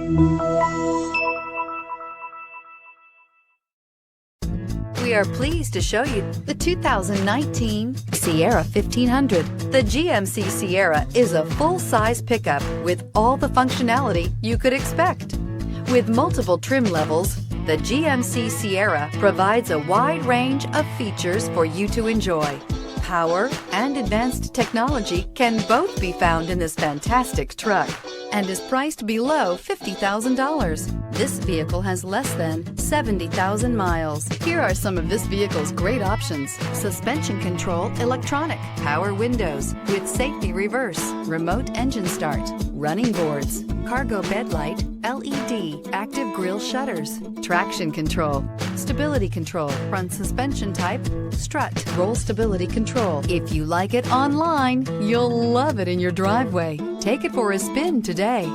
We are pleased to show you the 2019 Sierra 1500. The GMC Sierra is a full-size pickup with all the functionality you could expect. With multiple trim levels, the GMC Sierra provides a wide range of features for you to enjoy. Power and advanced technology can both be found in this fantastic truck and is priced below $50,000. This vehicle has less than 70,000 miles. Here are some of this vehicle's great options: suspension control electronic, power windows with safety reverse, remote engine start, running boards, cargo bed light, LED, active grille shutters, traction control, stability control, front suspension type, strut, roll stability control. If you like it online, you'll love it in your driveway. Take it for a spin today.